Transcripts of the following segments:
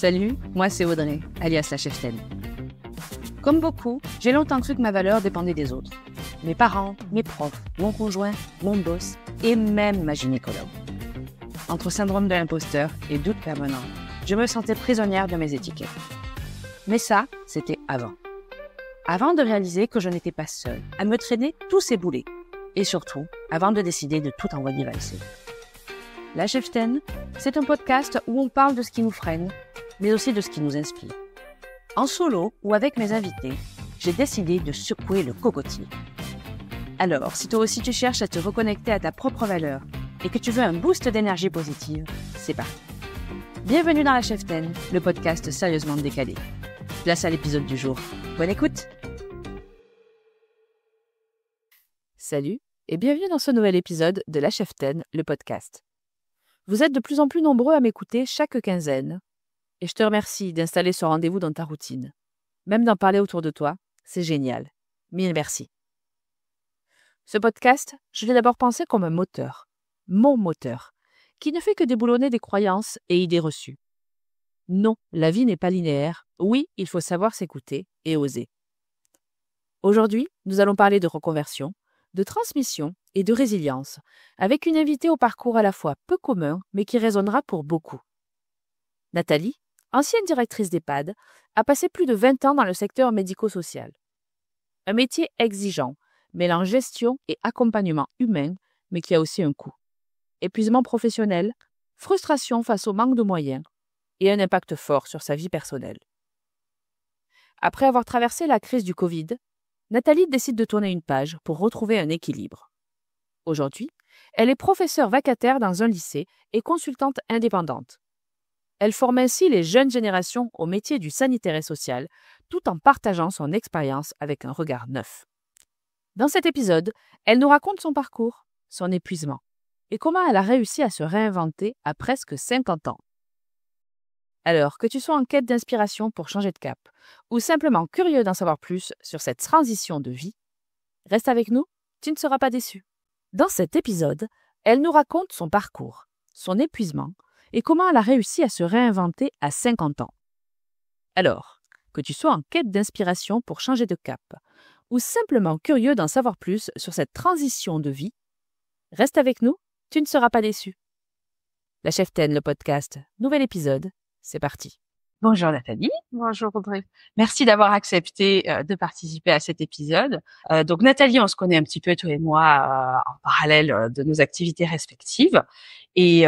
Salut, moi c'est Audrey, alias la cheftaine. Comme beaucoup, j'ai longtemps cru que ma valeur dépendait des autres. Mes parents, mes profs, mon conjoint, mon boss et même ma gynécologue. Entre syndrome de l'imposteur et doute permanent, je me sentais prisonnière de mes étiquettes. Mais ça, c'était avant. Avant de réaliser que je n'étais pas seule à me traîner tous ces boulets. Et surtout, avant de décider de tout envoyer valser. La cheftaine, c'est un podcast où on parle de ce qui nous freine, mais aussi de ce qui nous inspire. En solo ou avec mes invités, j'ai décidé de secouer le cocotier. Alors, si toi aussi tu cherches à te reconnecter à ta propre valeur et que tu veux un boost d'énergie positive, c'est parti. Bienvenue dans la cheftaine, le podcast sérieusement décalé. Place à l'épisode du jour. Bonne écoute! Salut et bienvenue dans ce nouvel épisode de la cheftaine, le podcast. Vous êtes de plus en plus nombreux à m'écouter chaque quinzaine et je te remercie d'installer ce rendez-vous dans ta routine. Même d'en parler autour de toi, c'est génial. Mille merci. Ce podcast, je l'ai d'abord pensé comme un moteur, mon moteur, qui ne fait que déboulonner des croyances et idées reçues. Non, la vie n'est pas linéaire. Oui, il faut savoir s'écouter et oser. Aujourd'hui, nous allons parler de reconversion, de transmission et de résilience, avec une invitée au parcours à la fois peu commun, mais qui résonnera pour beaucoup. Nathalie, ancienne directrice d'EHPAD, a passé plus de 20 ans dans le secteur médico-social. Un métier exigeant, mêlant gestion et accompagnement humain, mais qui a aussi un coût. Épuisement professionnel, frustration face au manque de moyens et un impact fort sur sa vie personnelle. Après avoir traversé la crise du Covid, Nathalie décide de tourner une page pour retrouver un équilibre. Aujourd'hui, elle est professeure vacataire dans un lycée et consultante indépendante. Elle forme ainsi les jeunes générations au métier du sanitaire et social, tout en partageant son expérience avec un regard neuf. Dans cet épisode, elle nous raconte son parcours, son épuisement, et comment elle a réussi à se réinventer à presque 50 ans. Alors, que tu sois en quête d'inspiration pour changer de cap, ou simplement curieux d'en savoir plus sur cette transition de vie, reste avec nous, tu ne seras pas déçu. Dans cet épisode, elle nous raconte son parcours, son épuisement, et comment elle a réussi à se réinventer à 50 ans. Alors, que tu sois en quête d'inspiration pour changer de cap, ou simplement curieux d'en savoir plus sur cette transition de vie, reste avec nous, tu ne seras pas déçu. La cheftaine, le podcast, nouvel épisode, c'est parti. Bonjour Nathalie. Bonjour Audrey. Merci d'avoir accepté de participer à cet épisode. Donc Nathalie, on se connaît un petit peu, toi et moi, en parallèle de nos activités respectives. Et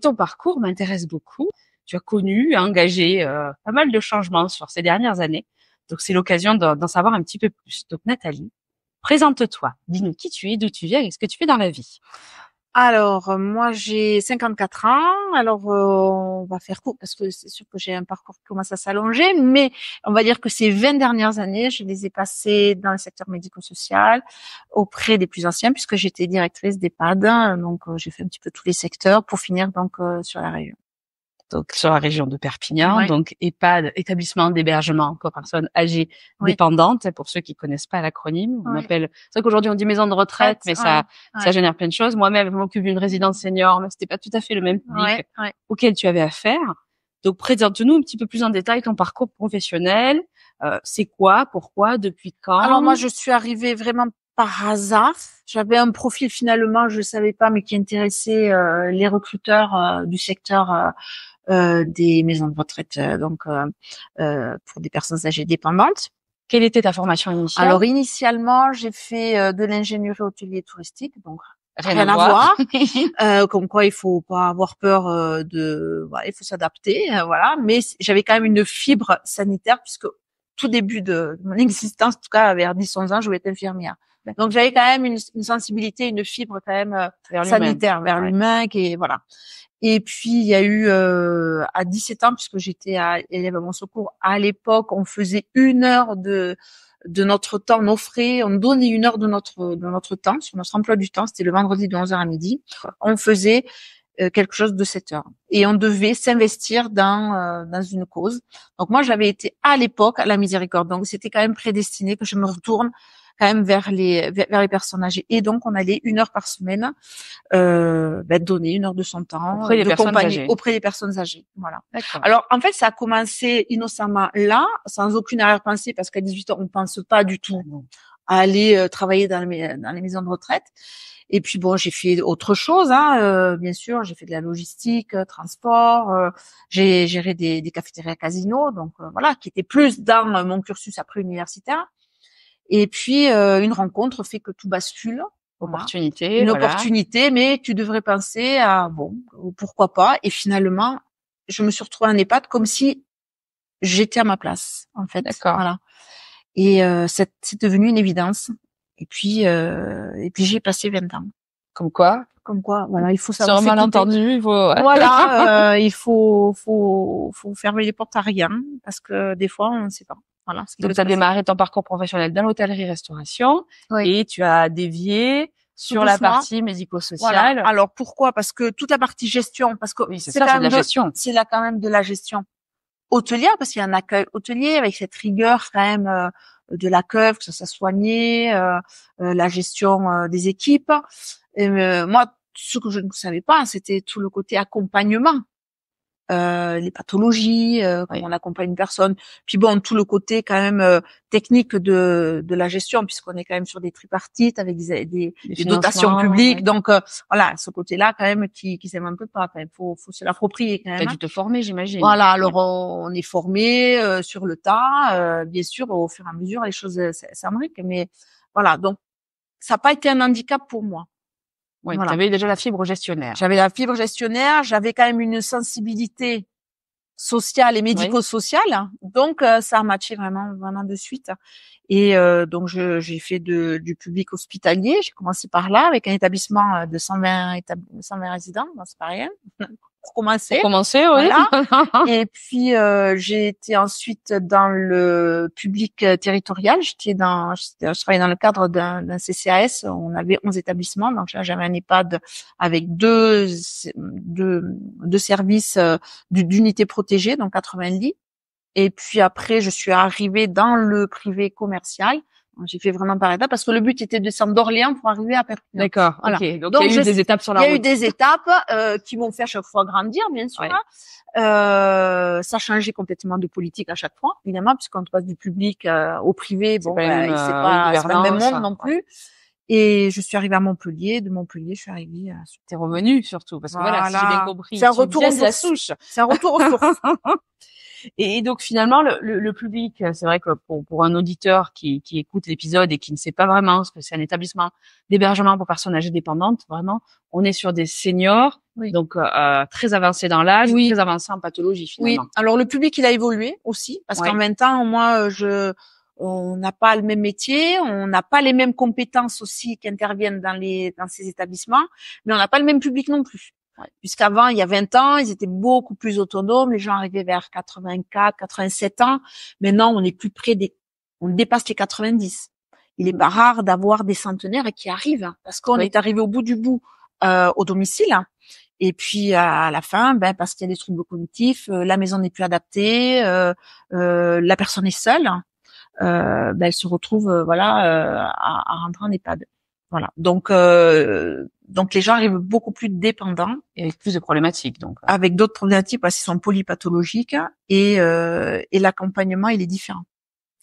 ton parcours m'intéresse beaucoup. Tu as connu, engagé pas mal de changements sur ces dernières années. Donc c'est l'occasion d'en savoir un petit peu plus. Donc Nathalie, présente-toi. Dis-nous qui tu es, d'où tu viens et ce que tu fais dans la vie. Alors, moi j'ai 54 ans. Alors, on va faire court parce que c'est sûr que j'ai un parcours qui commence à s'allonger, mais on va dire que ces 20 dernières années, je les ai passées dans le secteur médico-social auprès des plus anciens puisque j'étais directrice d'EHPAD. Donc, j'ai fait un petit peu tous les secteurs pour finir donc sur la région. Donc sur la région de Perpignan, Ouais. Donc EHPAD, établissement d'hébergement pour personnes âgées Oui. dépendantes. Pour ceux qui connaissent pas l'acronyme, on Oui. appelle. C'est vrai qu'aujourd'hui on dit maison de retraite, mais ça génère plein de choses. Moi-même, je m'occupe d'une résidence senior, mais c'était pas tout à fait le même public auquel tu avais affaire. Donc présente-nous un petit peu plus en détail ton parcours professionnel. C'est quoi, pourquoi, depuis quand? Alors moi, je suis arrivée vraiment par hasard. J'avais un profil finalement, je savais pas, mais qui intéressait les recruteurs du secteur des maisons de retraite, pour des personnes âgées dépendantes. Quelle était ta formation initiale? Alors initialement, j'ai fait de l'ingénierie hôtelier touristique, donc rien à voir. Comme quoi, il faut pas avoir peur il faut s'adapter, voilà. Mais j'avais quand même une fibre sanitaire puisque tout début de mon existence, en tout cas vers 10-11 ans, je voulais être infirmière. Donc j'avais quand même une sensibilité, une fibre quand même sanitaire vers l'humain, qui voilà. Et puis il y a eu à 17 ans, puisque j'étais élève à Montsecours, à l'époque, on faisait 1 heure de notre temps, on offrait, on donnait 1 heure de notre temps sur notre emploi du temps. C'était le vendredi de 11h à midi. On faisait quelque chose de 7 heures et on devait s'investir dans une cause. Donc moi, j'avais été à l'époque à la Miséricorde, donc c'était quand même prédestiné que je me retourne quand même vers les personnes âgées. Et donc, on allait 1 heure par semaine donner 1 heure de son temps auprès des personnes âgées. Voilà. D'accord. Alors, en fait, ça a commencé innocemment là, sans aucune arrière-pensée, parce qu'à 18 ans, on pense pas du tout à aller travailler dans les maisons de retraite. Et puis bon, j'ai fait autre chose, bien sûr, j'ai fait de la logistique, transport, j'ai géré des cafétérias casinos, donc voilà, qui était plus dans mon cursus après universitaire. Et puis une rencontre fait que tout bascule. Opportunité. Une opportunité, mais tu devrais penser à bon, pourquoi pas. Et finalement, je me suis retrouvée en EHPAD comme si j'étais à ma place, en fait. D'accord. Voilà. Et c'est devenu une évidence. Et puis j'ai passé 20 ans. Comme quoi, voilà, il faut savoir. Sur un malentendu, il faut. Voilà, il faut fermer les portes à rien, parce que des fois on ne sait pas. Voilà. Donc tu as démarré ton parcours professionnel dans l'hôtellerie-restauration et tu as dévié sur la partie médico-sociale. Voilà. Alors pourquoi? Parce que toute la partie gestion, parce que oui, c'est quand même de la gestion. C'est là quand même de la gestion hôtelière, parce qu'il y a un accueil hôtelier avec cette rigueur quand même de l'accueil, que ça soit soigné, la gestion des équipes. Et moi, ce que je ne savais pas, c'était tout le côté accompagnement, les pathologies, comment on accompagne une personne. Puis bon, tout le côté quand même technique de la gestion, puisqu'on est quand même sur des tripartites avec des dotations publiques. Donc voilà, ce côté-là quand même qui s'invente pas. Enfin, faut se l'approprier quand même. T'as dû te former, j'imagine. Voilà, alors on est formé sur le tas, bien sûr, au fur et à mesure les choses s'imbriquent, mais voilà, donc ça n'a pas été un handicap pour moi. Oui, voilà. Tu avais déjà la fibre gestionnaire. J'avais la fibre gestionnaire, j'avais quand même une sensibilité sociale et médico-sociale, donc ça a matché vraiment de suite. Et donc j'ai fait du public hospitalier, j'ai commencé par là avec un établissement de 120 résidents, bon, c'est pas rien. Pour commencer, oui. Voilà. Et puis j'ai été ensuite dans le public territorial. Je travaillais dans le cadre d'un CCAS. On avait 11 établissements, donc là j'avais un EHPAD avec deux services d'unités protégées, donc 80 lits. Et puis après, je suis arrivée dans le privé commercial. J'ai fait vraiment par étapes parce que le but était de descendre d'Orléans pour arriver à Perpignan. D'accord. Voilà. Okay. Donc il y a eu des étapes sur la route. Il y a eu des étapes qui m'ont fait à chaque fois grandir, bien sûr. Ouais. Ça changeait complètement de politique à chaque fois, évidemment, puisqu'on passe du public au privé. Bon, c'est pas le même monde non plus. Et je suis arrivée à Montpellier. De Montpellier, je suis arrivée à... T'es revenue surtout, parce que voilà, si j'ai bien compris, c'est un retour aux sources. C'est un retour aux sources. Et donc finalement, le public, c'est vrai que pour un auditeur qui écoute l'épisode et qui ne sait pas vraiment ce que c'est un établissement d'hébergement pour personnes âgées dépendantes, vraiment, on est sur des seniors, donc très avancés dans l'âge, très avancés en pathologie finalement. Oui. Alors le public, il a évolué aussi, parce qu'en même temps, moi, on n'a pas le même métier, on n'a pas les mêmes compétences aussi qui interviennent dans ces établissements, mais on n'a pas le même public non plus. Puisqu'avant, il y a 20 ans, ils étaient beaucoup plus autonomes. Les gens arrivaient vers 84, 87 ans. Maintenant, on est plus près on dépasse les 90. Il est pas rare d'avoir des centenaires qui arrivent, parce qu'on est arrivé au bout du bout, au domicile. Et puis, à la fin, parce qu'il y a des troubles cognitifs, la maison n'est plus adaptée, la personne est seule, elle se retrouve, à rentrer en EHPAD. Voilà. Donc les gens arrivent beaucoup plus dépendants et avec plus de problématiques, donc. Avec d'autres problématiques parce qu'ils sont polypathologiques et l'accompagnement il est différent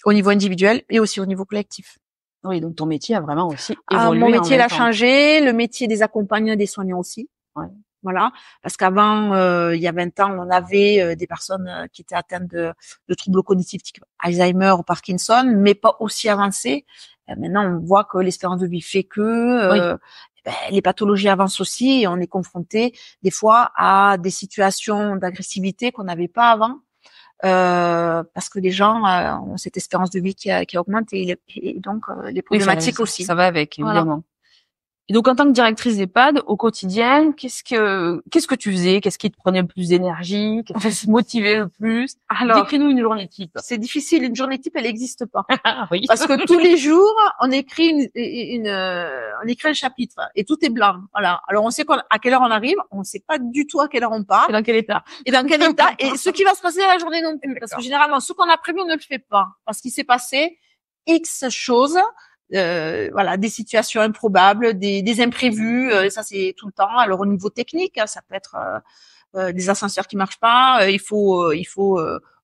au niveau individuel et aussi au niveau collectif. Oui, donc ton métier a vraiment aussi évolué. Mon métier a changé, le métier des accompagnants et des soignants aussi. Ouais. Voilà, parce qu'avant, il y a 20 ans, on avait des personnes qui étaient atteintes de troubles cognitifs type Alzheimer ou Parkinson, mais pas aussi avancés. Maintenant, on voit que l'espérance de vie fait que les pathologies avancent aussi et on est confronté des fois à des situations d'agressivité qu'on n'avait pas avant, parce que les gens ont cette espérance de vie qui augmente et donc les problématiques aussi. Ça va avec, évidemment. Voilà. Et donc, en tant que directrice d'EHPAD, au quotidien, qu'est-ce que tu faisais? Qu'est-ce qui te prenait le plus d'énergie? Qu'est-ce qui te motivait le plus? Alors, décris-nous une journée type. C'est difficile, une journée type, elle n'existe pas. Oui. Parce que tous les jours, on écrit on écrit un chapitre et tout est blanc. Voilà. Alors, on sait à quelle heure on arrive, on ne sait pas du tout à quelle heure on part. Et dans quel état. Et ce qui va se passer dans la journée non plus. Parce que généralement, ce qu'on a prévu, on ne le fait pas. Parce qu'il s'est passé X choses voilà, des situations improbables, des imprévus, ça c'est tout le temps. Alors au niveau technique, ça peut être des ascenseurs qui marchent pas, il faut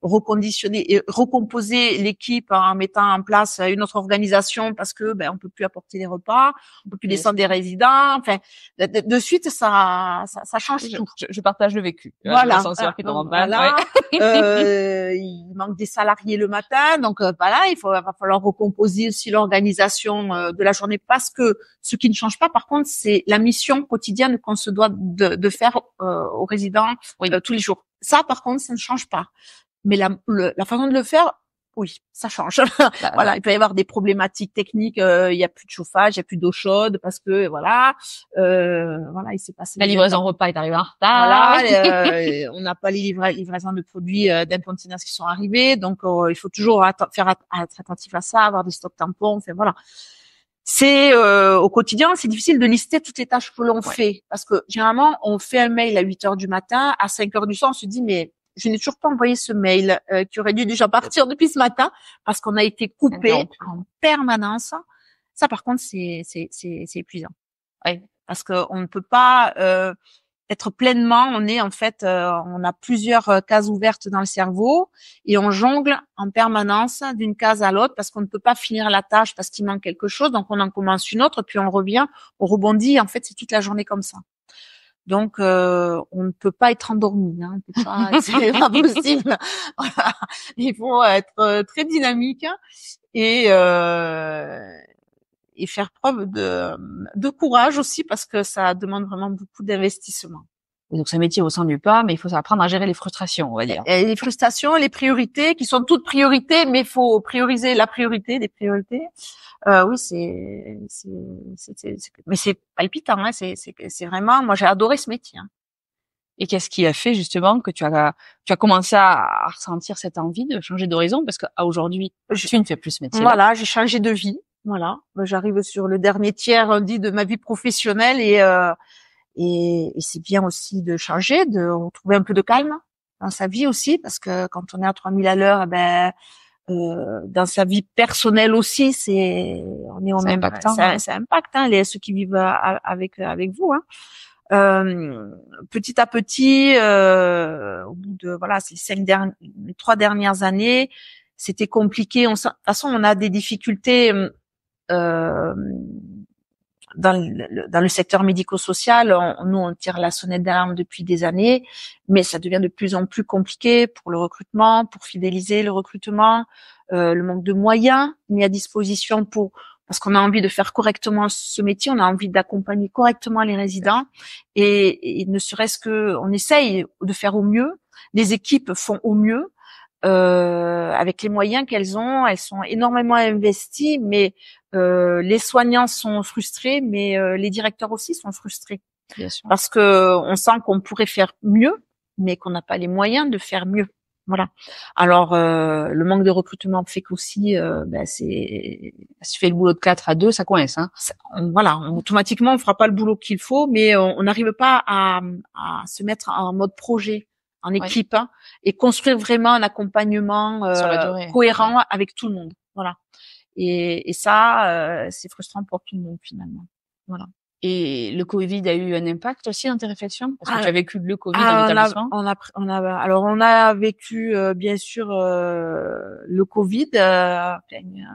reconditionner et recomposer l'équipe en mettant en place une autre organisation parce que on peut plus apporter les repas, on peut plus descendre des résidents, enfin de suite ça change tout. Je partage le vécu. Voilà. L'ascenseur qui tombe en panne. Voilà. Il manque des salariés le matin, donc voilà, va falloir recomposer aussi l'organisation de la journée parce que ce qui ne change pas par contre c'est la mission quotidienne qu'on se doit de faire aux résidents tous les jours. Ça par contre ça ne change pas. Mais la façon de le faire, oui, ça change. Voilà, il peut y avoir des problématiques techniques. Il y a plus de chauffage, il y a plus d'eau chaude parce que voilà, il s'est passé. La livraison repas est arrivée en retard. Voilà, on n'a pas les livraisons de produits d'incontinence qui sont arrivés, donc il faut toujours être attentif à ça, avoir des stocks tampons. Enfin voilà. C'est au quotidien, c'est difficile de lister toutes les tâches que l'on fait parce que généralement on fait un mail à 8 heures du matin, à 5 heures du soir, on se dit mais je n'ai toujours pas envoyé ce mail qui aurait dû déjà partir depuis ce matin parce qu'on a été coupé en permanence. Ça, par contre, c'est épuisant. Oui. Parce que on ne peut pas être pleinement. On a plusieurs cases ouvertes dans le cerveau et on jongle en permanence d'une case à l'autre parce qu'on ne peut pas finir la tâche parce qu'il manque quelque chose. Donc on en commence une autre, puis on revient, on rebondit. En fait, c'est toute la journée comme ça. Donc, on ne peut pas être endormi, hein. C'est pas possible. Voilà. Il faut être très dynamique et faire preuve de courage aussi parce que ça demande vraiment beaucoup d'investissement. Donc, c'est un métier au sein du pas, mais il faut apprendre à gérer les frustrations, on va dire. Et les frustrations, les priorités, qui sont toutes priorités, mais il faut prioriser la priorité des priorités. Oui, mais c'est palpitant, hein. C'est vraiment, moi, j'ai adoré ce métier, hein. Et qu'est-ce qui a fait justement que tu as commencé à ressentir cette envie de changer d'horizon parce qu'à aujourd'hui, tu ne fais plus ce métier-là. Voilà, j'ai changé de vie. Voilà, j'arrive sur le dernier tiers dit de ma vie professionnelle et c'est bien aussi de changer, de retrouver un peu de calme dans sa vie aussi parce que quand on est à 3000 à l'heure, dans sa vie personnelle aussi, c'est impactant. Ça impacte ceux qui vivent avec vous, hein. Petit à petit, au bout de les 3 dernières années, c'était compliqué. De toute façon, on a des difficultés dans le secteur médico-social. Nous, on tire la sonnette d'alarme depuis des années, mais ça devient de plus en plus compliqué pour le recrutement, pour fidéliser le recrutement, le manque de moyens mis à disposition parce qu'on a envie de faire correctement ce métier, on a envie d'accompagner correctement les résidents et ne serait-ce que on essaye de faire au mieux. Les équipes font au mieux avec les moyens qu'elles ont. Elles sont énormément investies, mais les soignants sont frustrés, mais les directeurs aussi sont frustrés. Bien sûr. Parce que on sent qu'on pourrait faire mieux, mais qu'on n'a pas les moyens de faire mieux. Voilà. Alors le manque de recrutement fait qu'aussi si tu fais le boulot de 4 à 2, ça coince, hein. Automatiquement on fera pas le boulot qu'il faut, mais on n'arrive pas à se mettre en mode projet, en équipe, hein, et construire vraiment un accompagnement cohérent avec tout le monde. Voilà. Et ça c'est frustrant pour tout le monde finalement. Voilà. Et le Covid a eu un impact aussi dans tes réflexions parce que tu as vécu le Covid dans l'établissement. On a vécu bien sûr le Covid, un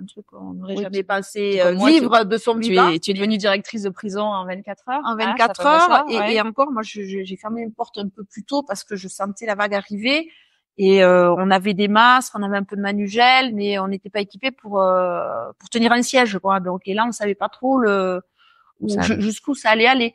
truc qu'on n'aurait jamais pensé vivre de son vivant. Tu es devenue directrice de prison en 24 heures. En 24 heures et encore moi j'ai fermé une porte un peu plus tôt parce que je sentais la vague arriver et on avait des masques, on avait un peu de manugel, mais on n'était pas équipé pour tenir un siège quoi. Donc et là on savait pas trop jusqu'où ça allait aller.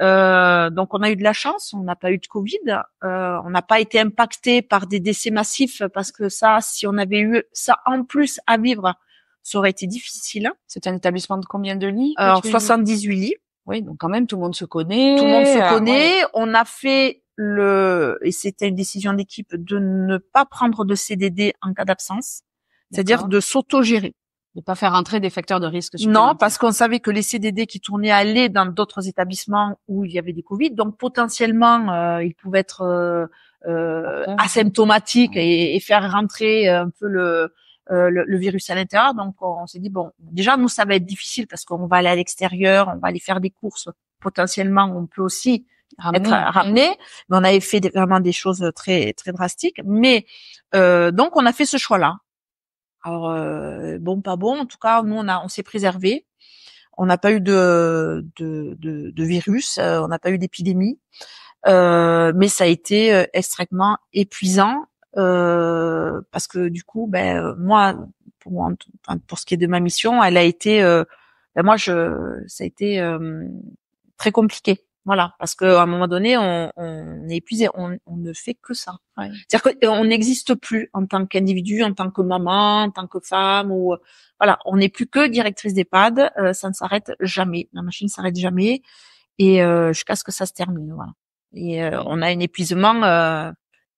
Donc on a eu de la chance, on n'a pas eu de Covid, on n'a pas été impacté par des décès massifs parce que ça, si on avait eu ça en plus à vivre, ça aurait été difficile. C'est un établissement de combien de lits? Alors 78 lits. Oui, donc quand même tout le monde se connaît. Tout le monde se connaît. Ouais. On a fait et c'était une décision d'équipe de ne pas prendre de CDD en cas d'absence, c'est-à-dire de s'auto-gérer. De pas faire entrer des facteurs de risque supplémentaires. Non, parce qu'on savait que les CDD qui tournaient allaient dans d'autres établissements où il y avait des Covid, donc potentiellement ils pouvaient être asymptomatiques et faire rentrer un peu le virus à l'intérieur. Donc on s'est dit bon, déjà nous ça va être difficile parce qu'on va aller à l'extérieur, on va aller faire des courses. Potentiellement, on peut aussi être ramené, mais on avait fait vraiment des choses très très drastiques. Mais donc on a fait ce choix-là. Alors bon, pas bon. En tout cas, nous on s'est préservé. On n'a pas eu de virus, on n'a pas eu d'épidémie, mais ça a été extrêmement épuisant parce que du coup, moi, pour ce qui est de ma mission, elle a été, ça a été très compliqué. Voilà, parce qu'à un moment donné, on est épuisé, on ne fait que ça. Ouais. C'est-à-dire qu'on n'existe plus en tant qu'individu, en tant que maman, en tant que femme, ou voilà, on n'est plus que directrice d'EHPAD. Ça ne s'arrête jamais, la machine ne s'arrête jamais, et jusqu'à ce que ça se termine. Voilà. Et on a un épuisement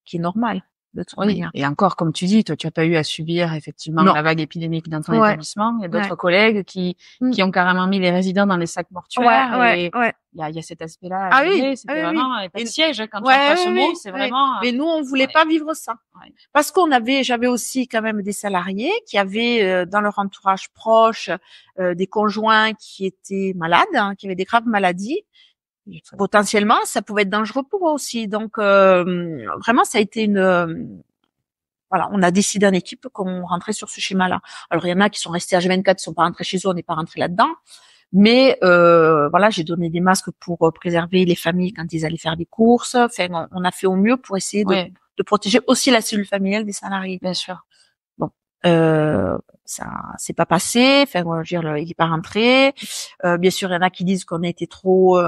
qui est normal. De toute manière. Et encore, comme tu dis, toi, tu as pas eu à subir effectivement la vague épidémique dans ton établissement. Il y a d'autres collègues qui ont carrément mis les résidents dans les sacs mortuaires. Il y a cet aspect-là. Ah oui, c'était vraiment pas de siège quand tu entends ce mot. C'est vraiment. Mais nous, on voulait pas vivre ça, parce j'avais aussi quand même des salariés qui avaient dans leur entourage proche des conjoints qui étaient malades, qui avaient des graves maladies. Potentiellement, ça pouvait être dangereux pour eux aussi. Donc, vraiment, ça a été voilà, on a décidé en équipe qu'on rentrait sur ce schéma-là. Alors, il y en a qui sont restés H24, qui sont pas rentrés chez eux, on n'est pas rentré là-dedans. Mais voilà, j'ai donné des masques pour préserver les familles quand ils allaient faire des courses. Enfin, on a fait au mieux pour essayer de protéger aussi la cellule familiale des salariés. Bien sûr. Bon, ça s'est pas passé. Enfin, je veux dire, il est pas rentré. Bien sûr, il y en a qui disent qu'on a été trop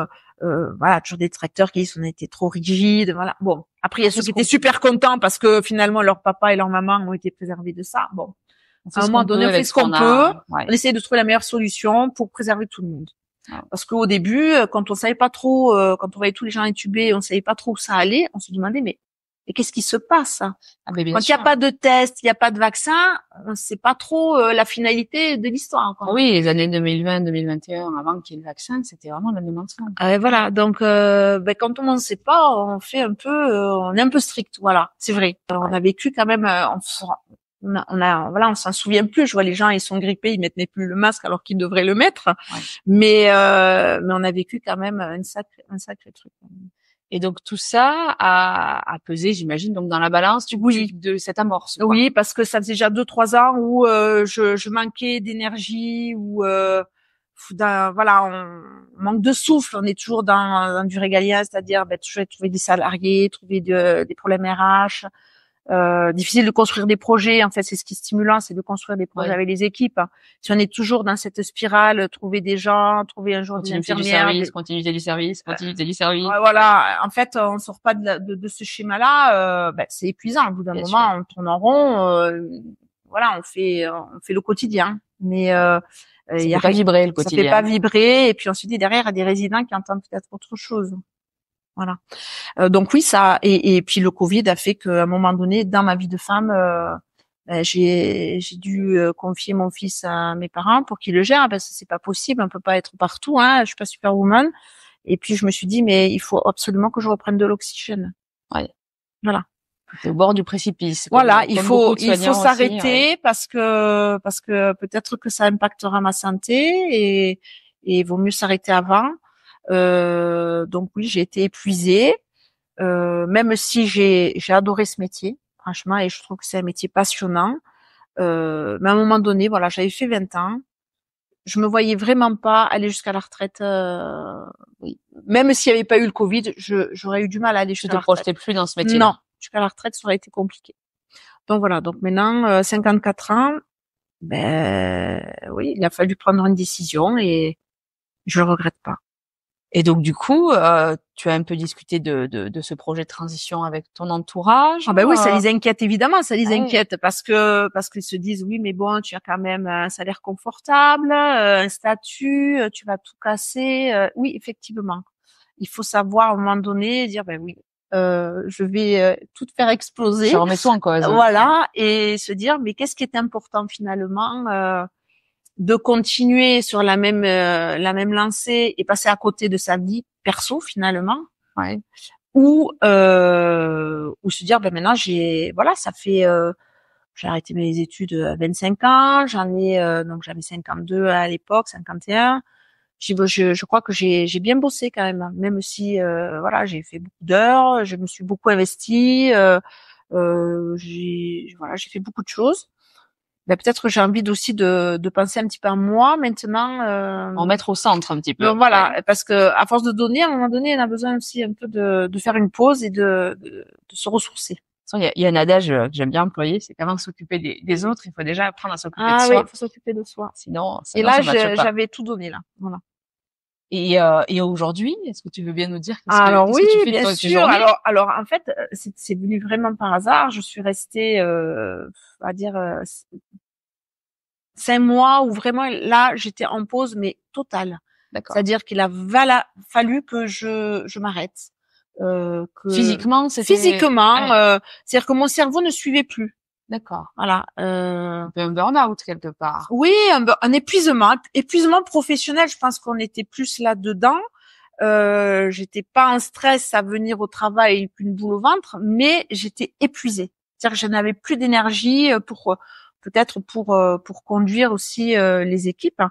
voilà, toujours des détracteurs qui disent qu'on a été trop rigide, voilà. Bon, après il y a ceux qui étaient super contents parce que finalement leur papa et leur maman ont été préservés de ça. Bon, à un moment donné, on fait ce qu'on peut. On essaie de trouver la meilleure solution pour préserver tout le monde. Parce qu'au début, quand on savait pas trop, quand on voyait tous les gens intubés, on savait pas trop où ça allait, on se demandait mais qu'est-ce qui se passe? Quand il n'y a pas de test, il n'y a pas de vaccin, on ne sait pas trop la finalité de l'histoire. Oui, les années 2020, 2021, avant qu'il y ait le vaccin, c'était vraiment l'année mensonge. Voilà, donc quand on ne sait pas, on fait un peu, on est un peu strict. Voilà, c'est vrai. On a vécu quand même, on s'en souvient plus. Je vois les gens, ils sont grippés, ils mettent plus le masque alors qu'ils devraient le mettre. Mais on a vécu quand même un sacré truc. Et donc tout ça a pesé, j'imagine, donc dans la balance de cette amorce. Quoi. Oui, parce que ça faisait déjà 2-3 ans où je manquais d'énergie, où voilà, on manque de souffle. On est toujours dans du régalien, c'est-à-dire trouver des salariés, trouver des problèmes RH. Difficile de construire des projets. En fait, c'est ce qui est stimulant, c'est de construire des projets avec les équipes. Si on est toujours dans cette spirale, trouver des gens, trouver un jour des infirmières, continuité du service. Voilà. En fait, on sort pas de ce schéma-là. C'est épuisant. Au bout d'un moment, on tourne en rond. Voilà, on fait le quotidien. Mais ça fait pas vibrer le quotidien. Ça fait pas vibrer. Et puis on se dit derrière, il y a des résidents qui entendent peut-être autre chose. Voilà. Donc oui, ça et puis le Covid a fait qu'à un moment donné, dans ma vie de femme, j'ai dû confier mon fils à mes parents pour qu'ils le gèrent parce que c'est pas possible, on peut pas être partout. Je suis pas superwoman. Et puis je me suis dit mais il faut absolument que je reprenne de l'oxygène. Voilà. T'es au bord du précipice. Voilà, il faut s'arrêter parce que peut-être que ça impactera ma santé et il vaut mieux s'arrêter avant. Donc oui, j'ai été épuisée, même si j'ai adoré ce métier, franchement, et je trouve que c'est un métier passionnant. Mais à un moment donné, voilà, j'avais fait 20 ans, je me voyais vraiment pas aller jusqu'à la retraite. Même s'il n'y avait pas eu le Covid, j'aurais eu du mal à aller jusqu'à la retraite. Tu te projetais plus dans ce métier? Non, jusqu'à la retraite, ça aurait été compliqué. Donc voilà, donc maintenant 54 ans, oui, il a fallu prendre une décision et je le regrette pas. Et donc du coup, tu as un peu discuté de ce projet de transition avec ton entourage. Oui, ça les inquiète évidemment, ça les inquiète parce qu'ils se disent oui, mais bon, tu as quand même un salaire confortable, un statut, tu vas tout casser. Oui, effectivement, il faut savoir à un moment donné dire oui, je vais tout faire exploser. Je remets tout en cause. Voilà, et se dire mais qu'est-ce qui est important finalement? De continuer sur la même lancée et passer à côté de sa vie perso finalement, ou se dire maintenant ça fait J'ai arrêté mes études à 25 ans. Donc j'avais 52 à l'époque, 51. Je crois que j'ai bien bossé quand même, hein. Même si voilà, j'ai fait beaucoup d'heures, je me suis beaucoup investie, j'ai fait beaucoup de choses. Ben, peut-être que j'ai envie aussi de penser un petit peu à moi maintenant, en mettre au centre un petit peu. Donc, voilà, parce que à force de donner, à un moment donné, on a besoin aussi un peu de faire une pause et de se ressourcer. Il y a un adage que j'aime bien employer, c'est qu'avant de s'occuper des autres, il faut déjà apprendre à s'occuper de soi. Ah oui, il faut s'occuper de soi. Sinon et là, j'avais tout donné là. Voilà. Et aujourd'hui, est-ce que tu veux bien nous dire qu'est-ce que tu fais bien de sûr. Alors en fait, c'est venu vraiment par hasard. Je suis restée, on va dire 5 mois où vraiment là, j'étais en pause mais totale. D'accord. C'est-à-dire qu'il a fallu que je m'arrête. Physiquement, physiquement, c'est-à-dire que mon cerveau ne suivait plus. D'accord. Voilà. Un peu un burn-out quelque part. Oui, un épuisement professionnel. Je pense qu'on était plus là-dedans. J'étais pas en stress à venir au travail avec une boule au ventre, mais j'étais épuisée. C'est-à-dire que je n'avais plus d'énergie pour conduire aussi les équipes.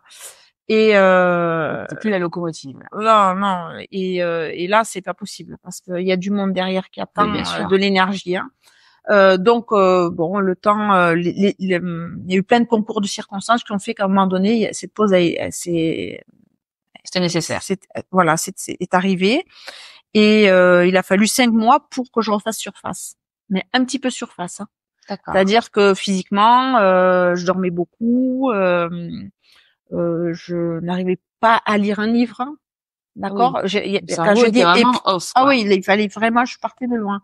Et c'est plus la locomotive. Non. Et là, c'est pas possible parce qu'il y a du monde derrière qui attend de l'énergie. Hein. Donc bon, le temps, il y a eu plein de concours de circonstances qui ont fait qu'à un moment donné, cette pause c'était nécessaire. C'est arrivé et il a fallu 5 mois pour que je refasse surface, mais un petit peu surface. Hein. D'accord. C'est-à-dire que physiquement, je dormais beaucoup, je n'arrivais pas à lire un livre. Hein. D'accord. Oui. Quand je dis oui, il fallait vraiment, je partais de loin.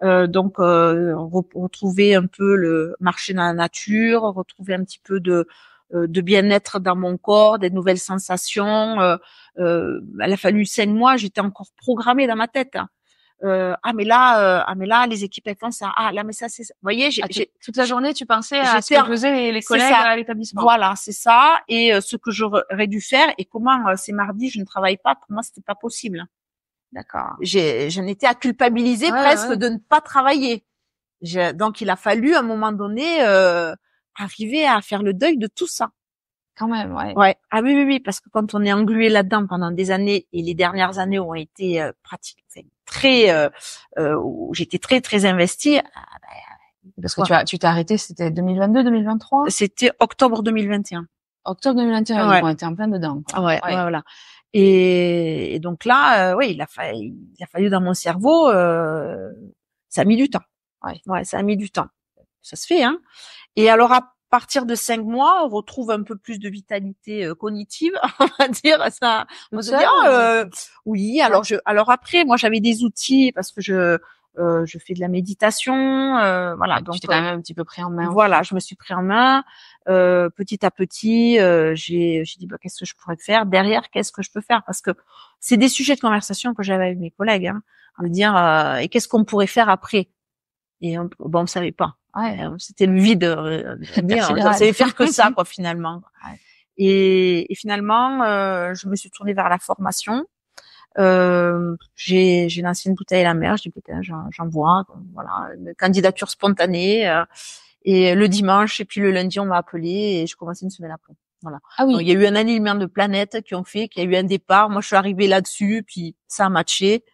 Donc retrouver un peu le marcher dans la nature, retrouver un petit peu de bien-être dans mon corps, des nouvelles sensations. Il a fallu 5 mois, j'étais encore programmée dans ma tête. Hein. Mais là, les équipes elles font ça. Ah là, mais ça c'est ça. Vous voyez, toute la journée, tu pensais à ce que faisaient les collègues à l'établissement. Voilà, c'est ça. Et ce que j'aurais dû faire et comment c'est mardi, je ne travaille pas. Pour moi, c'était pas possible. D'accord. J'en étais à culpabiliser presque de ne pas travailler. Donc il a fallu à un moment donné arriver à faire le deuil de tout ça. Quand même, ouais. Ouais. Ah oui, parce que quand on est englué là-dedans pendant des années et les dernières années ont été pratiquement très, où j'étais très très investie. Parce que tu t'es arrêté, c'était 2022, 2023. C'était octobre 2021. Octobre 2021, donc on était en plein dedans. Quoi. Ouais, voilà. Et donc là, il a fallu dans mon cerveau, ça a mis du temps. Ouais, ça a mis du temps. Ça se fait, hein. Et alors à partir de 5 mois, on retrouve un peu plus de vitalité cognitive, on va dire ça. Oui, alors après, moi j'avais des outils parce que je fais de la méditation, voilà. Donc tu t'es quand même un petit peu pris en main. Voilà, je me suis pris en main. Petit à petit, j'ai dit qu'est-ce que je pourrais faire derrière, qu'est-ce que je peux faire, parce que c'est des sujets de conversation que j'avais avec mes collègues, hein, à me dire et qu'est-ce qu'on pourrait faire après. Et on savait pas. Ouais, c'était le vide. On savait faire que ça, quoi, finalement. Ouais. Et finalement, je me suis tournée vers la formation. J'ai lancé une bouteille à la mer. Je dis putain, j'en bois. Voilà, une candidature spontanée. Et le dimanche et puis le lundi, on m'a appelé et je commençais une semaine après. Voilà. Ah oui. Donc, il y a eu un alignement de planètes qu'il y a eu un départ. Moi, je suis arrivée là-dessus, puis ça a matché.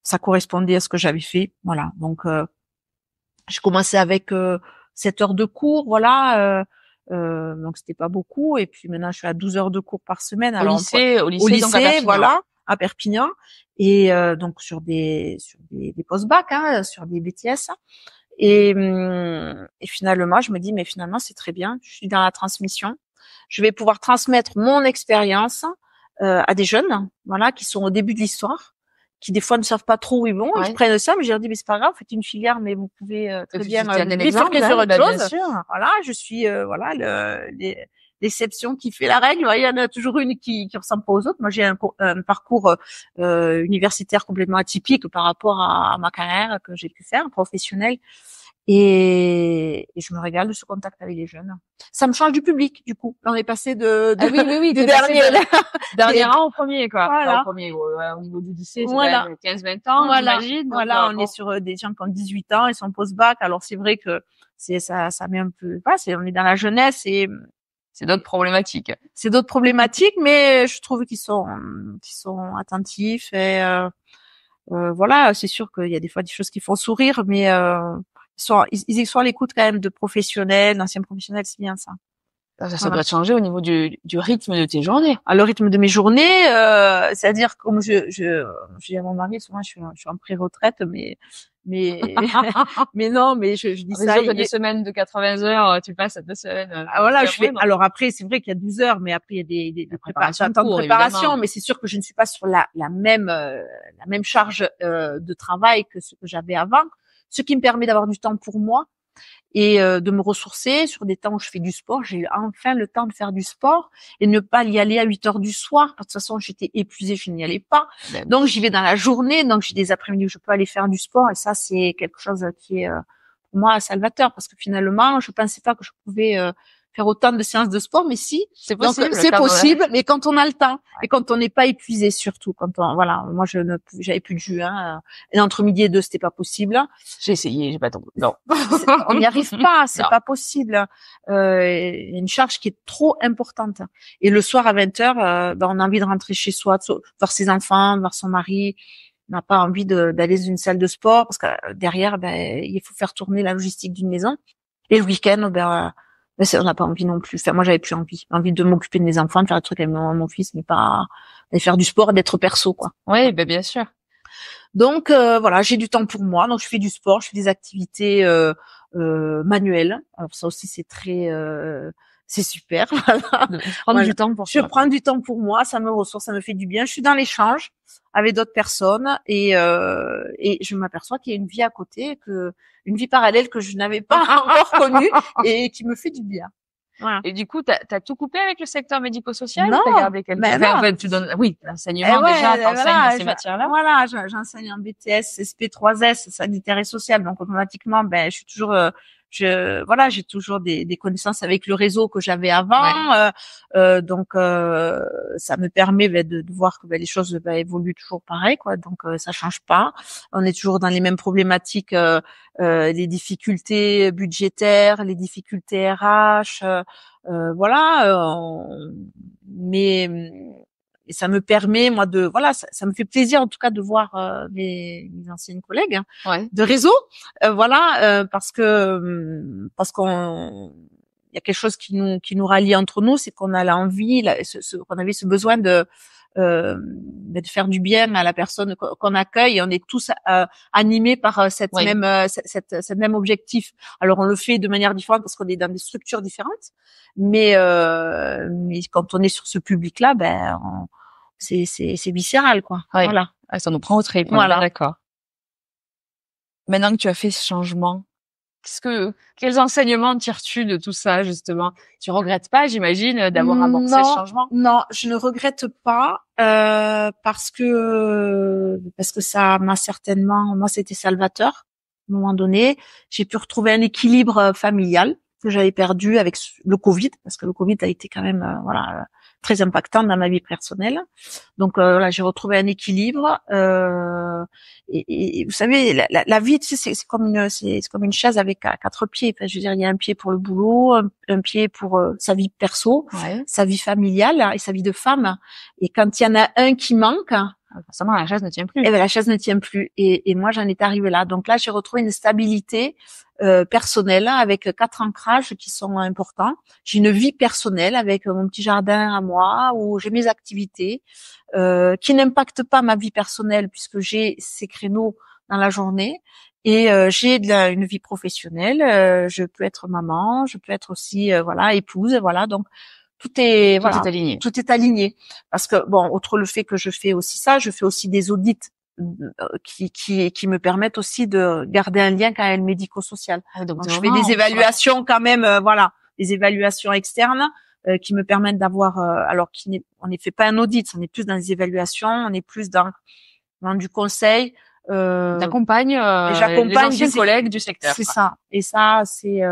Ça correspondait à ce que j'avais fait. Voilà. Donc j'ai commencé avec 7 heures de cours, voilà. Donc c'était pas beaucoup. Et puis maintenant, je suis à 12 heures de cours par semaine. Alors, au lycée, donc à voilà, à Perpignan. Et donc sur des post-bac, hein, sur des BTS. Et finalement, je me dis, mais finalement, c'est très bien. Je suis dans la transmission. Je vais pouvoir transmettre mon expérience à des jeunes, voilà, qui sont au début de l'histoire, qui des fois ne savent pas trop où ils vont. Ils prennent ça, mais je leur dis, mais c'est pas grave, faites une filière, mais vous pouvez très bien bifurquer sur autre chose. Voilà, je suis l'exception qui fait la règle. Il y en a toujours une qui ressemble pas aux autres. Moi, j'ai un parcours universitaire complètement atypique par rapport à ma carrière que j'ai pu faire, professionnelle. Et je me régale de ce contact avec les jeunes. Ça me change du public, du coup. On est passé oui, du dernier rang au premier, quoi. Voilà. Enfin, au premier, au niveau du lycée, c'est quand même 15-20 ans, voilà. j'imagine. Voilà, on est sur des gens qui ont 18 ans, ils sont post-bac. Alors, c'est vrai que ça met un peu, voilà, on est dans la jeunesse et c'est d'autres problématiques. C'est d'autres problématiques, mais je trouve qu'ils sont attentifs et voilà, c'est sûr qu'il y a des fois des choses qui font sourire, mais ils sont à l'écoute quand même de professionnels, d'anciens professionnels, c'est bien ça. Ça doit changer au niveau du rythme de tes journées. Le rythme de mes journées, c'est-à-dire comme je dis à mon mari souvent, je suis en pré-retraite, mais non, mais je dis ça. Il y a des semaines de 80 heures, tu passes à 2 semaines. Voilà, alors après, c'est vrai qu'il y a 12 heures, mais après, il y a des préparations, temps de préparation, mais c'est sûr que je ne suis pas sur la même charge, de travail que ce que j'avais avant, ce qui me permet d'avoir du temps pour moi et de me ressourcer sur des temps où je fais du sport. J'ai eu enfin le temps de faire du sport et ne pas y aller à 8 heures du soir. De toute façon, j'étais épuisée, je n'y allais pas. Donc, j'y vais dans la journée. Donc, j'ai des après-midi où je peux aller faire du sport. Et ça, c'est quelque chose qui est, pour moi, salvateur. Parce que finalement, je pensais pas que je pouvais faire autant de séances de sport, mais si. C'est possible. C'est possible, mais quand on a le temps et quand on n'est pas épuisé surtout, voilà, moi j'avais plus de jus, et entre midi et 2, c'était pas possible. J'ai essayé, j'ai pas tombé. Non. On n'y arrive pas, c'est pas possible. Il y a une charge qui est trop importante. Et le soir à 20h, on a envie de rentrer chez soi, de voir ses enfants, voir son mari. On n'a pas envie d'aller dans une salle de sport parce que derrière, il faut faire tourner la logistique d'une maison. Et le week-end, on n'a pas envie non plus. Enfin, moi, j'avais plus envie de m'occuper de mes enfants, de faire des trucs avec mon fils, mais pas d'aller faire du sport, d'être perso, quoi. Oui, bien sûr. Donc voilà, j'ai du temps pour moi, donc je fais du sport, je fais des activités manuelles. Alors ça aussi, c'est super. Voilà. Je prends du temps pour moi, ça me ressource, ça me fait du bien. Je suis dans l'échange avec d'autres personnes et je m'aperçois qu'il y a une vie à côté, une vie parallèle que je n'avais pas encore connue et qui me fait du bien. Voilà. Et du coup, t'as tout coupé avec le secteur médico-social? Non, t'as gardé quelque chose? En fait, tu donnes, oui, l'enseignement déjà, t'enseignes dans ces matières-là. Voilà, j'enseigne en BTS, SP3S, sanitaire et social, donc automatiquement, je suis toujours, j'ai toujours des connaissances avec le réseau que j'avais avant, donc ça me permet de voir que les choses évoluent toujours pareil, quoi. Donc ça change pas. On est toujours dans les mêmes problématiques, les difficultés budgétaires, les difficultés RH, mais ça me permet moi ça me fait plaisir en tout cas de voir mes anciennes collègues de réseau, parce qu'on il y a quelque chose qui nous rallie entre nous, c'est qu'on a l'envie, qu'on avait ce besoin de faire du bien à la personne qu'on accueille, et on est tous animés par cette même objectif. Alors on le fait de manière différente parce qu'on est dans des structures différentes, mais quand on est sur ce public-là, c'est viscéral, quoi. Ouais. Voilà. Ça nous prend au trip. Voilà. D'accord. Maintenant que tu as fait ce changement, quels enseignements tires-tu de tout ça, justement? Tu regrettes pas, j'imagine, d'avoir amorcé ce changement? Non, je ne regrette pas, parce que ça m'a certainement, moi, c'était salvateur. À un moment donné, j'ai pu retrouver un équilibre familial que j'avais perdu avec le Covid, parce que le Covid a été quand même, très impactant dans ma vie personnelle. Donc j'ai retrouvé un équilibre. Et vous savez, la vie, tu sais, c'est comme une chaise avec 4 pieds. Enfin, je veux dire, il y a un pied pour le boulot, un pied pour sa vie perso, sa vie familiale et sa vie de femme. Et quand il y en a un qui manque, forcément, la chaise ne tient plus. La chaise ne tient plus. Et moi, j'en étais arrivée là. Donc là, j'ai retrouvé une stabilité personnelle avec 4 ancrages qui sont importants. J'ai une vie personnelle avec mon petit jardin à moi où j'ai mes activités qui n'impactent pas ma vie personnelle puisque j'ai ces créneaux dans la journée. Et j'ai une vie professionnelle. Je peux être maman, je peux être aussi épouse. Voilà, donc tout est aligné. Tout est aligné. Parce que outre le fait que je fais aussi ça, je fais aussi des audits qui me permettent aussi de garder un lien quand même médico-social. Donc je fais des évaluations quand même, des évaluations externes qui me permettent d'avoir, on ne fait pas un audit, on est plus dans des évaluations, on est plus dans du conseil. J'accompagne les anciens collègues du secteur. C'est ça. Et ça, c'est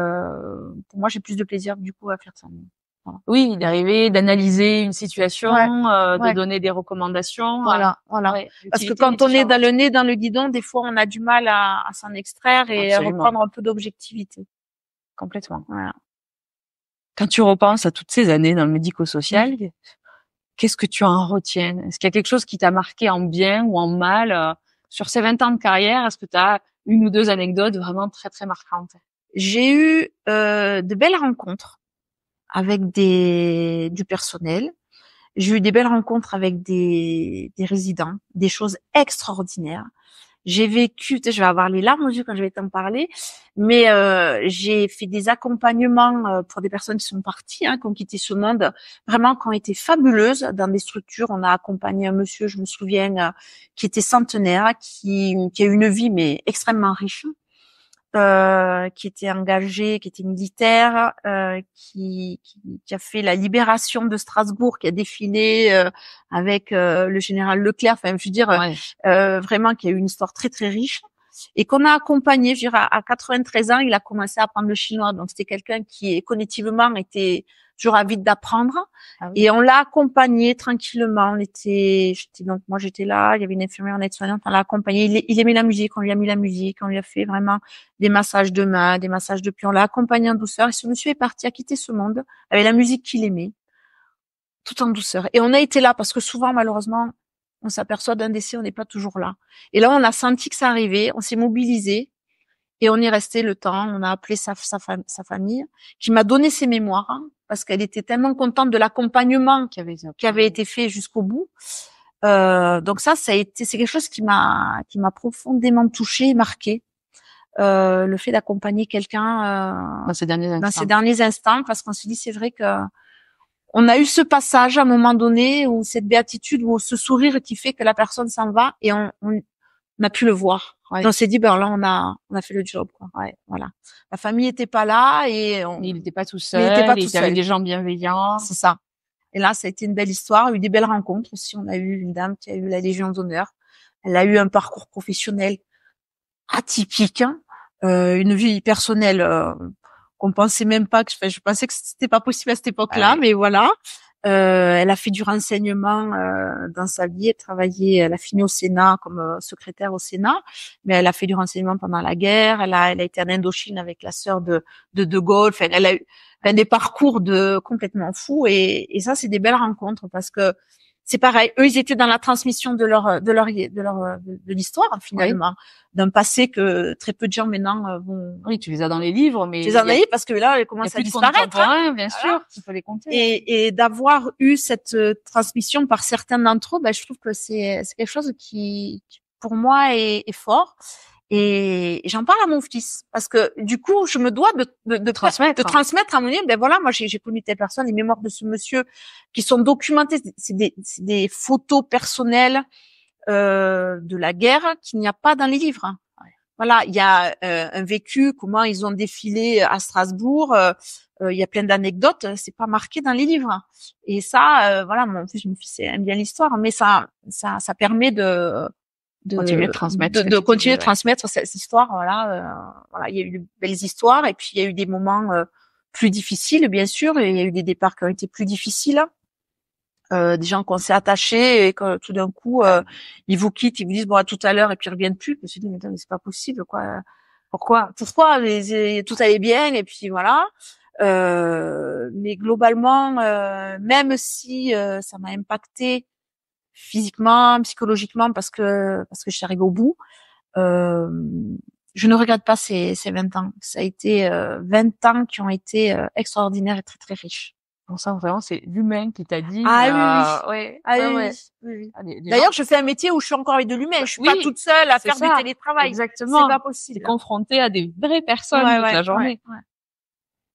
pour moi, j'ai plus de plaisir du coup à faire ça. Voilà. Oui, d'arriver, d'analyser une situation, de donner des recommandations. Voilà. Ouais, parce que quand on est dans le nez dans le guidon, des fois, on a du mal à s'en extraire et à reprendre un peu d'objectivité. Complètement. Voilà. Quand tu repenses à toutes ces années dans le médico-social, qu'est-ce que tu en retiens? Est-ce qu'il y a quelque chose qui t'a marqué en bien ou en mal sur ces 20 ans de carrière? Est-ce que tu as une ou deux anecdotes vraiment très, très marquantes? J'ai eu de belles rencontres avec du personnel. J'ai eu des belles rencontres avec des résidents, des choses extraordinaires. J'ai vécu, je vais avoir les larmes aux yeux quand je vais t'en parler, mais j'ai fait des accompagnements pour des personnes qui sont parties, qui ont quitté ce monde, vraiment qui ont été fabuleuses dans des structures. On a accompagné un monsieur, je me souviens, qui était centenaire, qui a eu une vie mais extrêmement riche. Qui était engagé, qui était militaire, qui a fait la libération de Strasbourg, qui a défilé avec le général Leclerc. Enfin, je veux dire, vraiment, qui a eu une histoire très très riche et qu'on a accompagné. Je veux dire, à 93 ans, il a commencé à apprendre le chinois, donc c'était quelqu'un qui cognitivement était toujours avide d'apprendre. Ah oui. Et on l'a accompagné tranquillement. Moi j'étais là, il y avait une infirmière, une aide-soignante, on l'a accompagné. Il aimait la musique, on lui a mis la musique, on lui a fait vraiment des massages de mains, des massages de pied. On l'a accompagné en douceur et ce monsieur est parti, a quitté ce monde avec la musique qu'il aimait, tout en douceur. Et on a été là parce que souvent, malheureusement, on s'aperçoit d'un décès, on n'est pas toujours là. Et là, on a senti que ça arrivait, on s'est mobilisé et on y est resté le temps. On a appelé sa famille, qui m'a donné ses mémoires, parce qu'elle était tellement contente de l'accompagnement qui avait été fait jusqu'au bout. Donc c'est quelque chose qui m'a profondément touchée et marquée. Le fait d'accompagner quelqu'un dans ces derniers instants, parce qu'on s'est dit, c'est vrai que on a eu ce passage à un moment donné, où cette béatitude, ou ce sourire qui fait que la personne s'en va, et on a pu le voir. Ouais. Donc on s'est dit, ben là, on a fait le job, quoi. Ouais, voilà. La famille était pas là et il n'était pas tout seul. Il était avec des gens bienveillants. C'est ça. Et là, ça a été une belle histoire. Il y a eu des belles rencontres aussi. On a eu une dame qui a eu la Légion d'honneur. Elle a eu un parcours professionnel atypique, une vie personnelle qu'on pensait même pas. Je pensais que c'était pas possible à cette époque-là, mais voilà. Elle a fait du renseignement dans sa vie. Elle a fini au Sénat comme secrétaire au Sénat, mais elle a fait du renseignement pendant la guerre. Elle a été en Indochine avec la sœur de Gaulle. Enfin, elle a eu des parcours complètement fous. Et ça, c'est des belles rencontres parce que c'est pareil. Eux, ils étaient dans la transmission de l'histoire finalement, d'un passé que très peu de gens maintenant vont. Oui, tu les as dans les livres, mais tu les as dans les livres parce que là, elles commencent à disparaître. Bien sûr, il faut les compter. Et d'avoir eu cette transmission par certains d'entre eux, je trouve que c'est quelque chose qui pour moi est fort. Et j'en parle à mon fils parce que du coup, je me dois de transmettre à mon fils. Voilà, moi j'ai connu telle personne, les mémoires de ce monsieur qui sont documentées, c'est des photos personnelles de la guerre qu'il n'y a pas dans les livres. Ouais. Voilà, il y a un vécu, comment ils ont défilé à Strasbourg. Il y a plein d'anecdotes, c'est pas marqué dans les livres. Et ça, voilà, mon fils aime bien l'histoire, mais ça permet de continuer de transmettre, continuer de transmettre cette histoire. Voilà, il y a eu de belles histoires et puis il y a eu des moments plus difficiles, bien sûr. Et il y a eu des départs qui ont été plus difficiles. Des gens qu'on s'est attachés et que tout d'un coup ils vous quittent, ils vous disent bon à tout à l'heure et puis ils reviennent plus. Je me suis dit mais c'est pas possible quoi. Pourquoi tout allait bien et puis voilà. Mais globalement, même si ça m'a impacté physiquement, psychologiquement, parce que je suis arrivée au bout. Je ne regrette pas ces 20 ans. Ça a été 20 ans qui ont été extraordinaires et très très riches. Bon, ça vraiment c'est l'humain qui t'a dit. Oui. D'ailleurs, je fais un métier où je suis encore avec de l'humain. Je suis pas toute seule à faire du télétravail. Exactement. C'est pas possible. T'es confrontée à des vraies personnes toute la journée. Ouais.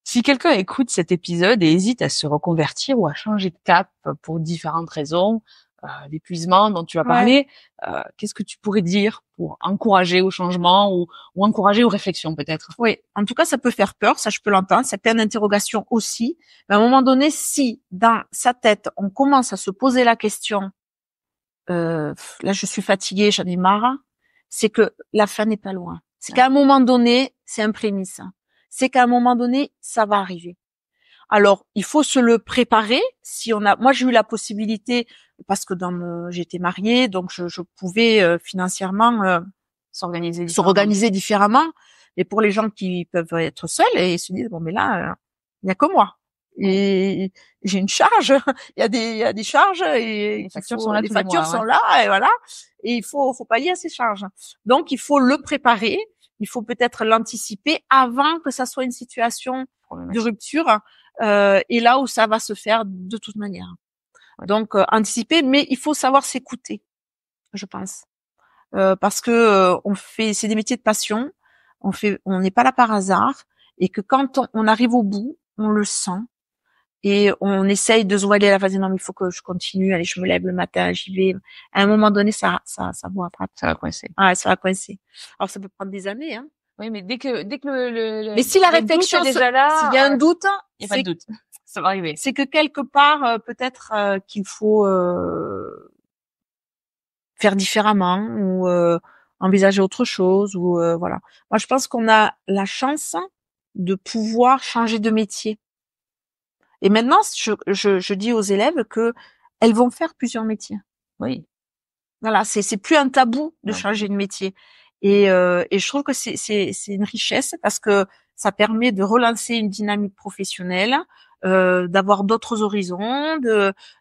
Si quelqu'un écoute cet épisode et hésite à se reconvertir ou à changer de cap pour différentes raisons, l'épuisement dont tu as parlé, qu'est-ce que tu pourrais dire pour encourager au changement ou encourager aux réflexions peut-être? Oui, en tout cas, ça peut faire peur, ça je peux l'entendre, c'est plein d'interrogations aussi. Mais à un moment donné, si dans sa tête, on commence à se poser la question, là je suis fatiguée, j'en ai marre, c'est que la fin n'est pas loin. C'est qu'à un moment donné, c'est un prémisse. C'est qu'à un moment donné, ça va arriver. Alors, il faut se le préparer. Moi, j'ai eu la possibilité parce que j'étais mariée, donc je pouvais financièrement s'organiser différemment. Et pour les gens qui peuvent être seuls et se disent bon mais là il y a que moi et j'ai une charge, il y a des charges et les factures sont là, les factures sont là et voilà, et il faut pallier à ces charges. Donc il faut le préparer, il faut peut-être l'anticiper avant que ça soit une situation de rupture et là où ça va se faire de toute manière. Donc anticiper, mais il faut savoir s'écouter, je pense. Parce que c'est des métiers de passion, on n'est pas là par hasard, et que quand on arrive au bout, on le sent, et on essaye de se voiler la face, non mais il faut que je continue, allez je me lève le matin, j'y vais. À un moment donné, ça vous rattrape. Ça va coincer. Ah, ça va coincer. Alors ça peut prendre des années, hein. Oui, mais dès que le mais si la réflexion est déjà là, s'il y a un doute, il n'y a pas de doute, ça va arriver. C'est que quelque part peut-être qu'il faut faire différemment ou envisager autre chose ou voilà. Moi, je pense qu'on a la chance de pouvoir changer de métier. Et maintenant, je dis aux élèves que elles vont faire plusieurs métiers. Oui. Voilà, c'est plus un tabou de changer de métier. Et je trouve que c'est une richesse parce que ça permet de relancer une dynamique professionnelle, d'avoir d'autres horizons,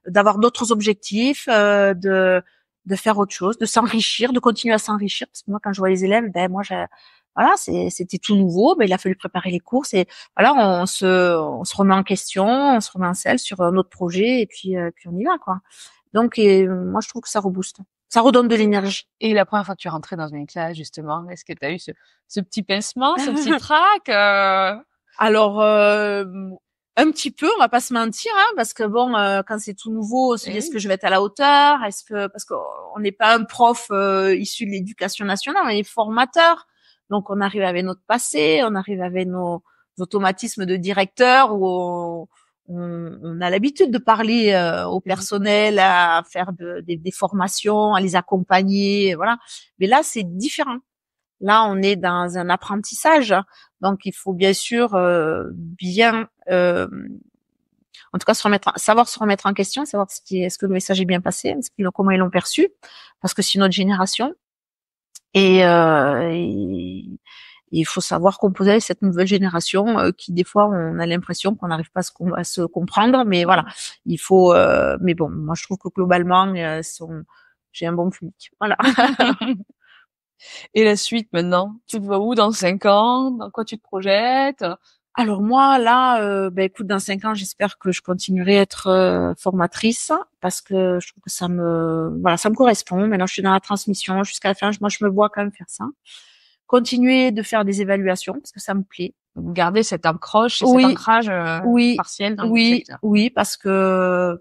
d'avoir d'autres objectifs, de faire autre chose, de s'enrichir, de continuer à s'enrichir. Parce que moi, quand je vois les élèves, voilà, c'était tout nouveau. Il a fallu préparer les courses et voilà, on se remet en question, on se remet en selle sur un autre projet et puis on y va, quoi. Donc, moi, je trouve que ça rebooste. Ça redonne de l'énergie. Et la première fois que tu es rentrée dans une classe, justement, est-ce que tu as eu ce petit pincement, ce petit trac Alors, un petit peu, on va pas se mentir, hein, parce que bon, quand c'est tout nouveau, on se dit est-ce que je vais être à la hauteur, parce qu'on n'est pas un prof issu de l'éducation nationale, on est formateur, donc on arrive avec notre passé, on arrive avec nos automatismes de directeur où on a l'habitude de parler au personnel, à faire des formations, à les accompagner, voilà. Mais là, c'est différent. Là, on est dans un apprentissage, donc il faut bien sûr bien, en tout cas, savoir se remettre en question, savoir est-ce que le message est bien passé, comment ils l'ont perçu, parce que c'est notre génération, et il faut savoir composer avec cette nouvelle génération qui des fois on a l'impression qu'on n'arrive pas à se comprendre, mais voilà, il faut. Mais bon, moi je trouve que globalement, j'ai un bon public. Voilà. Et la suite maintenant, tu te vois où dans 5 ans? Dans quoi tu te projettes? Alors moi là, écoute, dans 5 ans, j'espère que je continuerai à être formatrice parce que je trouve que ça me correspond. Maintenant, je suis dans la transmission jusqu'à la fin. Moi, je me vois quand même faire ça. Continuer de faire des évaluations parce que ça me plaît. Garder cette accroche et cet ancrage partiel dans le secteur. Oui, parce que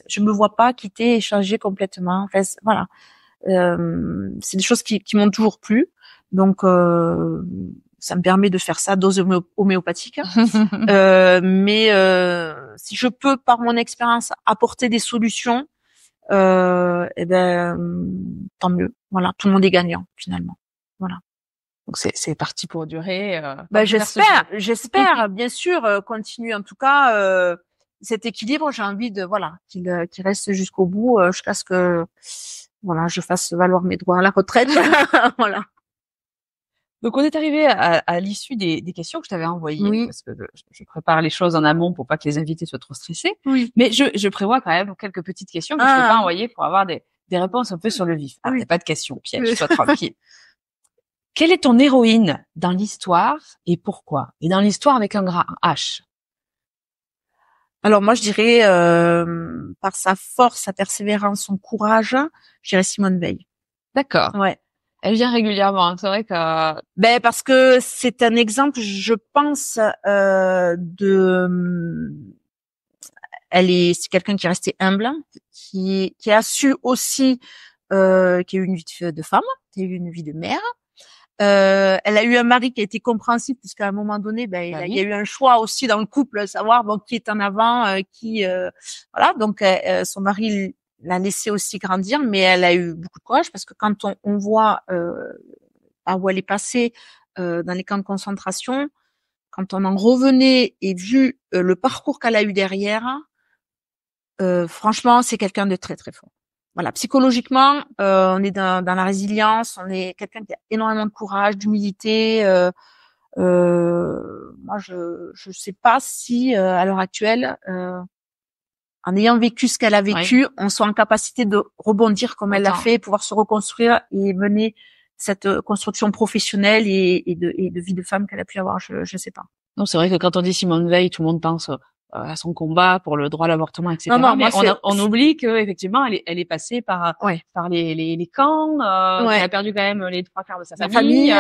je me vois pas quitter et changer complètement. Enfin, voilà. C'est des choses qui m'ont toujours plu. Donc, ça me permet de faire ça, dose homéopathique. Mais si je peux, par mon expérience, apporter des solutions, tant mieux. Voilà, tout le monde est gagnant finalement. Voilà. Donc c'est parti pour durer. J'espère, bien sûr, continuer. En tout cas, cet équilibre, j'ai envie de qu'il reste jusqu'au bout, jusqu'à ce que je fasse valoir mes droits à la retraite. Voilà. Donc on est arrivé à l'issue des questions que je t'avais envoyées, parce que je prépare les choses en amont pour pas que les invités soient trop stressés. Oui. Mais je prévois quand même quelques petites questions que je ne peux pas envoyer pour avoir des réponses un peu sur le vif. Il n'y a pas de questions pièges, sois tranquille. Quelle est ton héroïne dans l'histoire et pourquoi? Et dans l'histoire avec un grand H. Alors moi je dirais par sa force, sa persévérance, son courage, je dirais Simone Veil. D'accord. Ouais. Elle vient régulièrement, c'est vrai que parce que c'est un exemple, je pense, c'est quelqu'un qui est resté humble, qui a su aussi qui a eu une vie de femme, qui a eu une vie de mère. Elle a eu un mari qui a été compréhensif puisqu'à un moment donné, il y a eu un choix aussi dans le couple, savoir qui est en avant, voilà. Donc son mari l'a laissé aussi grandir, mais elle a eu beaucoup de courage parce que quand on voit où elle est passée dans les camps de concentration, quand on en revenait et vu le parcours qu'elle a eu derrière, franchement, c'est quelqu'un de très très fort. voilà, psychologiquement, on est dans la résilience, on est quelqu'un qui a énormément de courage, d'humilité. Moi, je sais pas si à l'heure actuelle, en ayant vécu ce qu'elle a vécu, on soit en capacité de rebondir comme elle l'a fait, pouvoir se reconstruire et mener cette construction professionnelle et de vie de femme qu'elle a pu avoir. Je sais pas. Non, c'est vrai que quand on dit Simone Veil, tout le monde pense à son combat pour le droit à l'avortement, etc. Non, mais on oublie que effectivement, elle est passée par les camps, qu'elle a perdu quand même les 3/4 de sa famille.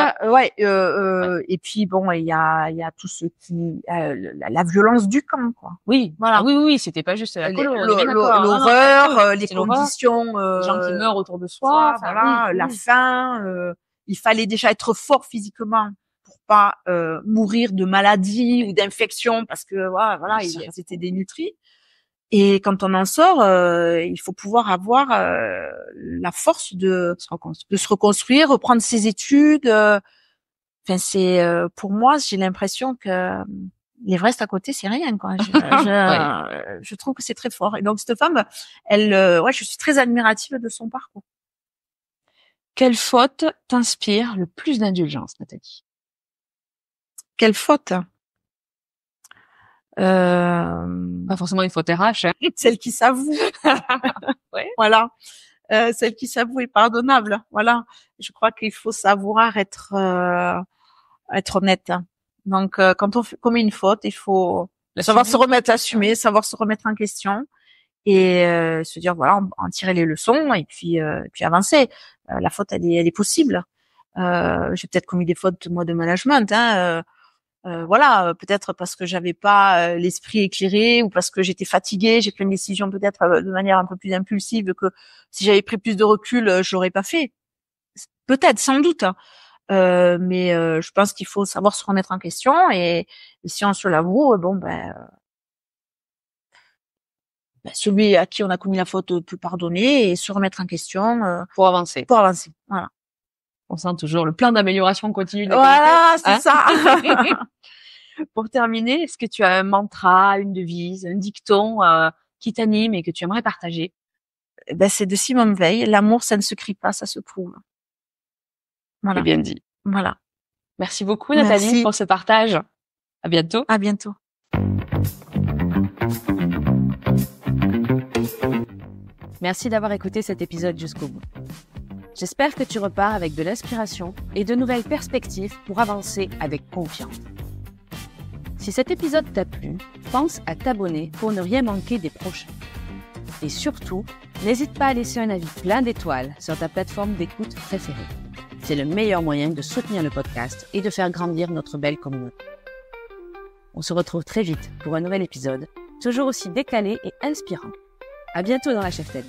Et puis bon, il y a tout ce qui la violence du camp, quoi. Oui, voilà. Oui, c'était pas juste la l'horreur, les conditions, les gens qui meurent autour de soi, voilà, la faim. Il fallait déjà être fort physiquement pour pas mourir de maladie ou d'infection parce que voilà, ils étaient dénutris. Et quand on en sort, il faut pouvoir avoir la force de se reconstruire, reprendre ses études. Enfin, c'est pour moi, j'ai l'impression que l'Everest à côté, c'est rien, quoi. Je trouve que c'est très fort. Et donc cette femme, elle, je suis très admirative de son parcours. Quelle faute t'inspire le plus d'indulgence, Nathalie? Quelle faute? Pas forcément une faute RH, hein. Celle qui s'avoue. Voilà. Celle qui s'avoue est pardonnable. Voilà. Je crois qu'il faut savoir être honnête. Donc, quand on commet une faute, il faut savoir se remettre, l'assumer, savoir se remettre en question et se dire voilà, en tirer les leçons et puis avancer. La faute, elle est possible. J'ai peut-être commis des fautes moi de management, hein. Voilà, peut-être parce que j'avais pas l'esprit éclairé ou parce que j'étais fatiguée, j'ai pris une décision peut-être de manière un peu plus impulsive que si j'avais pris plus de recul, je l'aurais pas fait. Peut-être, sans doute. Mais je pense qu'il faut savoir se remettre en question et si on se l'avoue, celui à qui on a commis la faute peut pardonner et se remettre en question pour avancer. Voilà. On sent toujours le plan d'amélioration continue. Voilà, c'est ça. Pour terminer, est-ce que tu as un mantra, une devise, un dicton qui t'anime et que tu aimerais partager? C'est de Simone Veil. L'amour, ça ne se crie pas, ça se prouve. Voilà. C'est bien dit. Voilà. Merci beaucoup, Nathalie, pour ce partage. À bientôt. À bientôt. Merci d'avoir écouté cet épisode jusqu'au bout. J'espère que tu repars avec de l'inspiration et de nouvelles perspectives pour avancer avec confiance. Si cet épisode t'a plu, pense à t'abonner pour ne rien manquer des prochains. Et surtout, n'hésite pas à laisser un avis plein d'étoiles sur ta plateforme d'écoute préférée. C'est le meilleur moyen de soutenir le podcast et de faire grandir notre belle communauté. On se retrouve très vite pour un nouvel épisode, toujours aussi décalé et inspirant. À bientôt dans la Cheftaine.